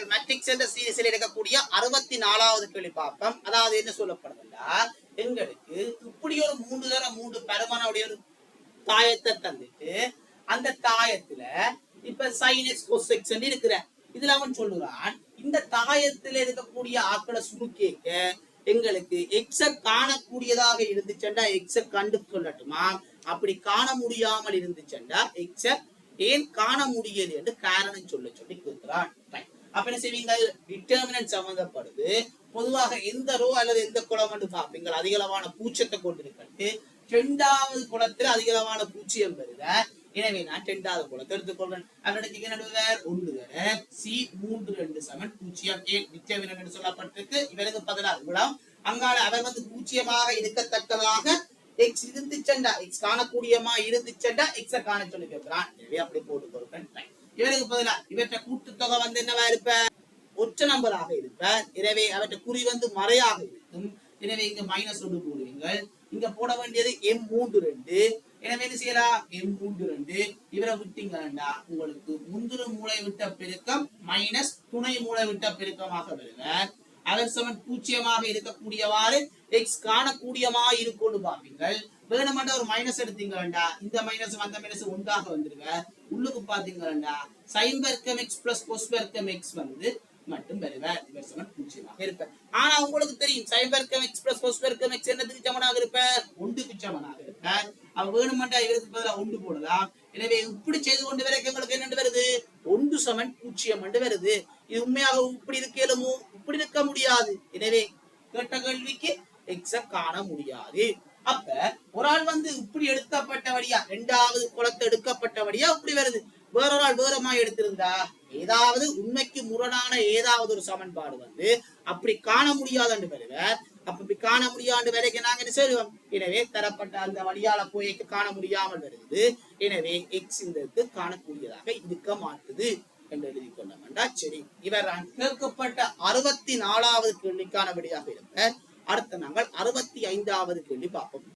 நாங்கள் மேட்ரிக்ஸ் என்ற சீரிஸில் இருக்கக்கூடிய 64வது கேள்வி பார்ப்போம். அதாவது என்ன சொல்லப்படுதுன்னா, எங்களுக்கு இப்படி ஒரு 3 பருமனுடைய ஒரு தாயத்தை தந்துட்டு அந்த தாயத்துல இப்ப sin x cos x இருக்கிற இதுல அவன் சொல்லுறான், இந்த தாயத்துல இருக்கக்கூடிய ஆக்களை சுருக்கேக்க எங்களுக்கு எக்ஸ காணக்கூடியதாக இருந்துச்சுண்டா எக்ஸ கண்டு சொல்லட்டுமா, அப்படி காண முடியாமல் இருந்துச்சுண்டா எக்ஸ ஏன் காண முடியல என்று காரணம் சொல்லி கேட்கிறான். அப்ப என்ன செய்வீங்க, டிட்டர்மினன்ட் சம்பந்தப்படுது. பொதுவாக எந்த ரோ அல்லது எந்த குளம் என்று பார்ப்பீங்க அதிகளவான பூச்சியத்தை கொண்டிருக்கிறது. 2வது குளத்தில் அதிகளவான பூச்சியம் வருத. எனவே நான் 2வது குளத்தை எடுத்துக்கொள்றேன். அவனுக்கு நடுவர் 1 சி 3 2 சமன் பூச்சியம் ஏன் டிட்டர்மினன்ட் என்று சொல்லப்பட்டிருக்கு. இவருக்கு பதிலாக குளம் அங்கால அவர் வந்து பூச்சியமாக இருக்கத்தக்கதாக எக்ஸ் இருந்துச்சண்டா எக்ஸ் காணக்கூடியமா இருந்துச்சண்டா எக்ஸ காண சொல்லி கேட்கிறான். எனவே அப்படி போட்டு கொடுப்பேன். இவருக்கு பதிலா இவற்றை கூட்டுத்தொகை வந்து என்னவா இருப்ப, ஒற்றை நம்பராக இருப்ப. எனவே அவற்றை குறி வந்து மறையாக இருக்கும். எனவே இங்க -1 போடுவீங்கள். இங்க போட வேண்டியது M32. எனவே என்ன செய்யலாம், M32 இவரை விட்டீங்கன்னா உங்களுக்கு முந்திரு மூளை விட்ட பெருக்கம் மைனஸ் துணை மூளை விட்ட பெருக்கமாக வருவார். அவர் சமன் பூச்சியமாக இருக்கக்கூடியவாறு எக்ஸ் காணக்கூடியமா இருக்கும்னு பாப்பீங்கள். வேணுமெண்டா ஒரு மைனஸ் எடுத்தீங்க வேண்டாம், இந்த மைனஸ் அந்த மைனஸ் ஒன்றாக வந்துருங்க. உள்ளுக்கு பாத்தீங்க வேண்டாம் sin வர்க்கம் x plus cos வர்க்கம் x வந்து மட்டும் பெறுவார். இவர் சமன் பூச்சியமாக இருப்பார். ஆனா உங்களுக்கு தெரியும் sin வர்க்கம் x plus cos வர்க்கம் x என்னதுக்கு சமனாக இருப்பார், 1க்கு சமனாக இருப்பார். அவ வேணுமெண்டா இவருக்கு பதிலாக 1 போடலாம். எனவே இப்படி செய்து கொண்டு வரைக்கும் எங்களுக்கு என்ன வருது, 1 சமன் பூச்சியம் என்று வருது. இது உண்மையாக இப்படி இருக்கலுமோ, இப்படி இருக்க முடியாது. எனவே கேட்ட கேள்விக்கு எக்ஸ காண முடியாது. அப்ப ஒரு ஆள் வந்து இப்படி எடுக்கப்பட்டபடியா 2வது குளத்தை எடுக்கப்பட்டபடியா இப்படி வருது. வேறொரு ஆள் வேறமா எடுத்திருந்தா ஏதாவது உண்மைக்கு முரணான ஏதாவது ஒரு சமன்பாடு வந்து அப்படி காண முடியாதுன்னு வருவார். அப்படி காண முடியாது வரைக்கும் நாங்க என்ன செய்வோம், எனவே தரப்பட்ட அந்த வழியால போய் காண முடியாமல் வருது. எனவே எக்ஸ் இந்த காணக்கூடியதாக இருக்க மாட்டுது என்று எழுதி கொண்டோம்டா. சரி, இவர் கேட்கப்பட்ட 64வது கேள்விக்கான விடையாக இருக்க. அடுத்து நாங்கள் 65வது கேள்வி பார்ப்போம்.